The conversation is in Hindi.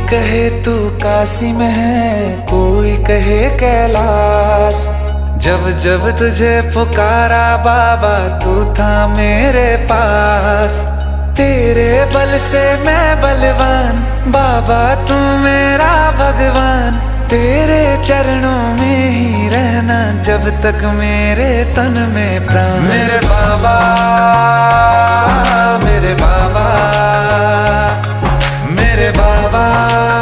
कहे तू काशी में है, कोई कहे कैलाश। जब जब तुझे पुकारा बाबा तू था मेरे पास। तेरे बल से मैं बलवान, बाबा तू मेरा भगवान। तेरे चरणों में ही रहना जब तक मेरे तन में प्राण। मेरे बाबा, मेरे बाबा, मेरे बाबा।